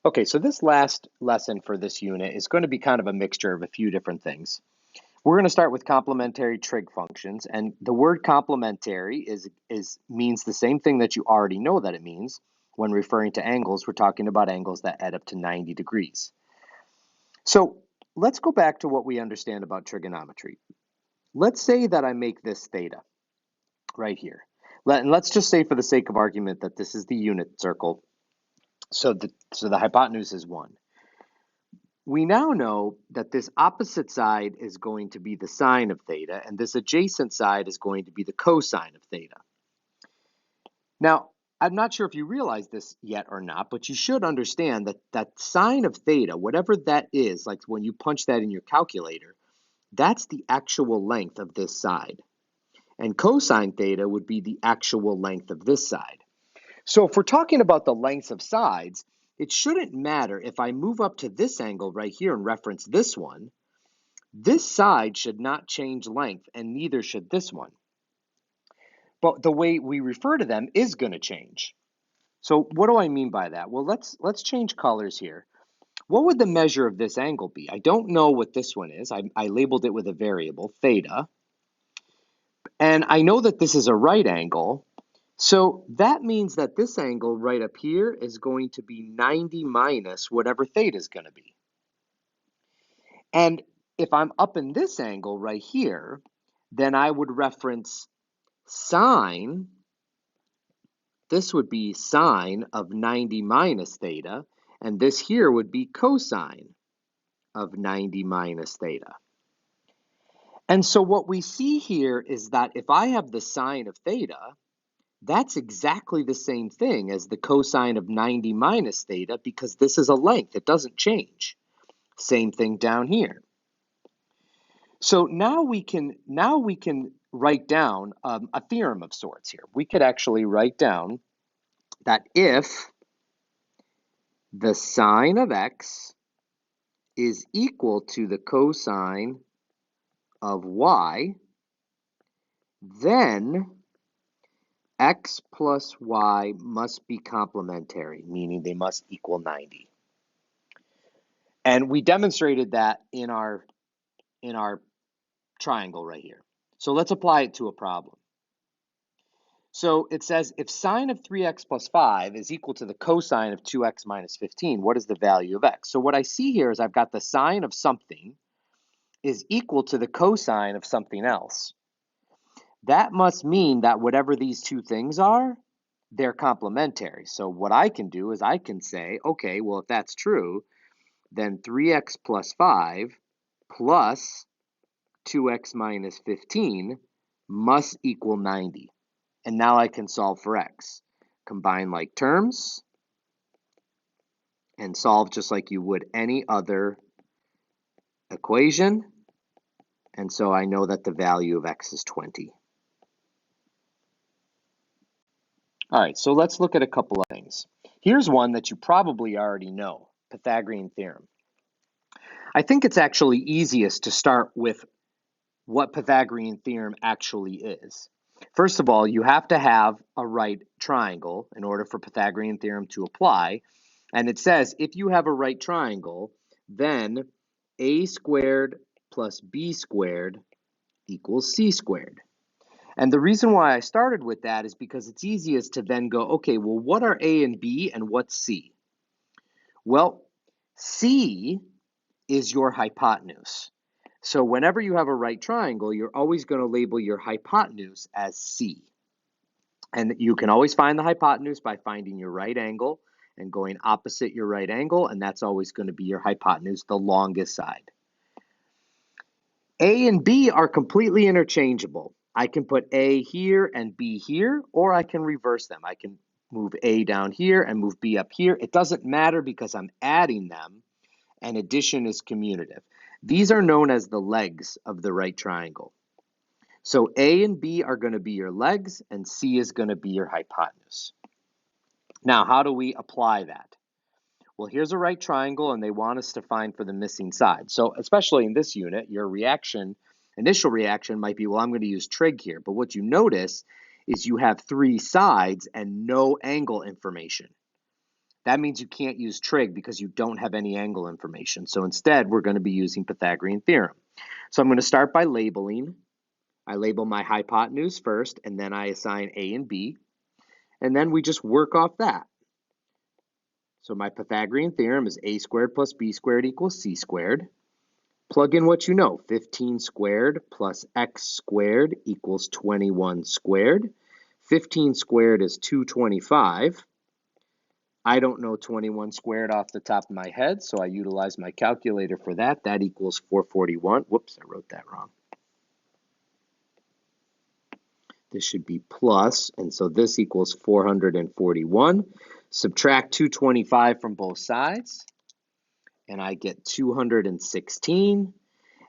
Okay, so this last lesson for this unit is going to be kind of a mixture of a few different things. We're going to start with complementary trig functions, and the word complementary means the same thing that you already know that it means. When referring to angles, we're talking about angles that add up to 90 degrees. So let's go back to what we understand about trigonometry. Let's say that I make this theta right here. Let's just say for the sake of argument that this is the unit circle. So the hypotenuse is 1. We now know that this opposite side is going to be the sine of theta, and this adjacent side is going to be the cosine of theta. Now, I'm not sure if you realize this yet or not, but you should understand that that sine of theta, whatever that is, like when you punch that in your calculator, that's the actual length of this side. And cosine theta would be the actual length of this side. So if we're talking about the lengths of sides, it shouldn't matter if I move up to this angle right here and reference this one. This side should not change length, and neither should this one. But the way we refer to them is going to change. So what do I mean by that? Well, let's change colors here. What would the measure of this angle be? I don't know what this one is. I labeled it with a variable, theta. And I know that this is a right angle. So that means that this angle right up here is going to be 90 minus whatever theta is going to be. And if I'm up in this angle right here, then I would reference sine. This would be sine of 90 minus theta, and this here would be cosine of 90 minus theta. And so what we see here is that if I have the sine of theta, that's exactly the same thing as the cosine of 90 minus theta because this is a length. It doesn't change. Same thing down here. So now we can write down a theorem of sorts here. We could actually write down that if the sine of x is equal to the cosine of y, then x plus y must be complementary, meaning they must equal 90. And we demonstrated that in our triangle right here. So let's apply it to a problem. So it says if sine of 3x plus 5 is equal to the cosine of 2x minus 15, what is the value of x? So what I see here is I've got the sine of something is equal to the cosine of something else. That must mean that whatever these two things are, they're complementary. So what I can do is I can say, okay, well, if that's true, then 3x plus 5 plus 2x minus 15 must equal 90. And now I can solve for x. Combine like terms and solve just like you would any other equation. And so I know that the value of x is 20. All right, so let's look at a couple of things. Here's one that you probably already know, Pythagorean theorem. I think it's actually easiest to start with what Pythagorean theorem actually is. First of all, you have to have a right triangle in order for Pythagorean theorem to apply. And it says if you have a right triangle, then a squared plus b squared equals c squared. And the reason why I started with that is because it's easiest to then go, okay, well, what are a and b and what's c? Well, c is your hypotenuse. So whenever you have a right triangle, you're always going to label your hypotenuse as C. And you can always find the hypotenuse by finding your right angle and going opposite your right angle, and that's always going to be your hypotenuse, the longest side. A and B are completely interchangeable. I can put A here and B here, or I can reverse them. I can move A down here and move B up here. It doesn't matter because I'm adding them, and addition is commutative. These are known as the legs of the right triangle. So A and B are going to be your legs, and C is going to be your hypotenuse. Now, how do we apply that? Well, here's a right triangle, and they want us to find for the missing side. So especially in this unit, your initial reaction might be, well, I'm going to use trig here. But what you notice is you have 3 sides and no angle information. That means you can't use trig because you don't have any angle information. So instead, we're going to be using Pythagorean theorem. So I'm going to start by labeling. I label my hypotenuse first, and then I assign A and B. And then we just work off that. So my Pythagorean theorem is a squared plus b squared equals c squared. Plug in what you know. 15 squared plus x squared equals 21 squared. 15 squared is 225. I don't know 21 squared off the top of my head, so I utilize my calculator for that. That equals 441. Whoops, I wrote that wrong. This should be plus, and so this equals 441. Subtract 225 from both sides, and I get 216.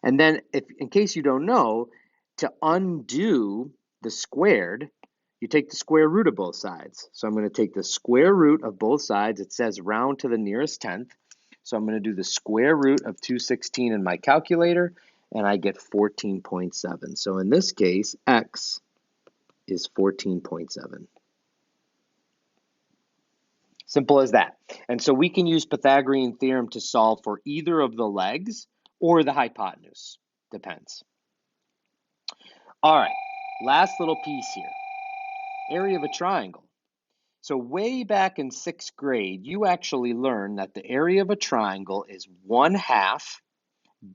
And then, in case you don't know, to undo the squared, you take the square root of both sides. So I'm going to take the square root of both sides. It says round to the nearest tenth. So I'm going to do the square root of 216 in my calculator, and I get 14.7. So in this case, x is 14.7. Simple as that. And so we can use Pythagorean theorem to solve for either of the legs or the hypotenuse. Depends. All right, last little piece here. Area of a triangle. So way back in 6th grade, you actually learned that the area of a triangle is 1/2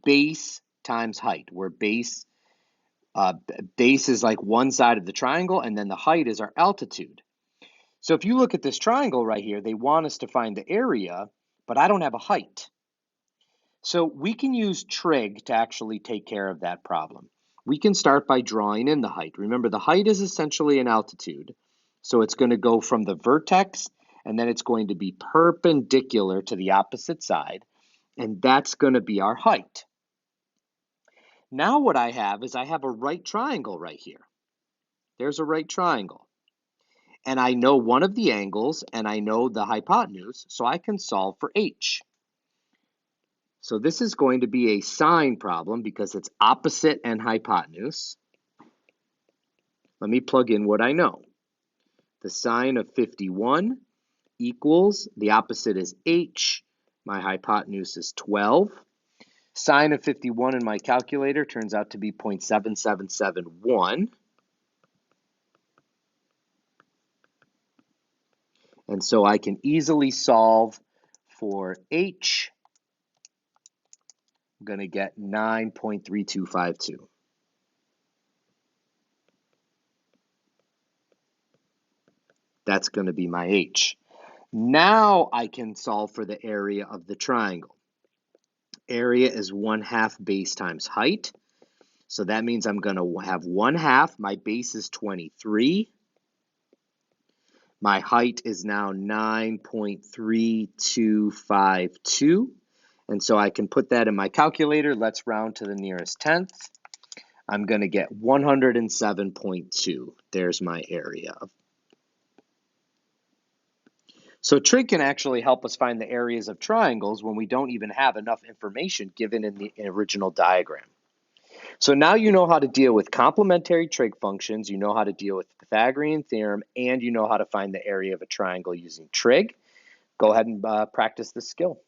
base times height, where base is like one side of the triangle, and then the height is our altitude. So if you look at this triangle right here, they want us to find the area, but I don't have a height. So we can use trig to actually take care of that problem. We can start by drawing in the height. Remember, the height is essentially an altitude. So it's going to go from the vertex, and then it's going to be perpendicular to the opposite side, and that's going to be our height. Now what I have is I have a right triangle right here. There's a right triangle. And I know one of the angles, and I know the hypotenuse, so I can solve for h. So this is going to be a sine problem because it's opposite and hypotenuse. Let me plug in what I know. The sine of 51 equals, the opposite is h, my hypotenuse is 12. Sine of 51 in my calculator turns out to be 0.7771. And so I can easily solve for h. I'm going to get 9.3252. That's going to be my h. Now I can solve for the area of the triangle. Area is 1/2 base times height. So that means I'm going to have 1/2. My base is 23. My height is now 9.3252. And so I can put that in my calculator. Let's round to the nearest tenth. I'm going to get 107.2. There's my area. So trig can actually help us find the areas of triangles when we don't even have enough information given in the original diagram. So now you know how to deal with complementary trig functions, you know how to deal with the Pythagorean theorem, and you know how to find the area of a triangle using trig. Go ahead and practice this skill.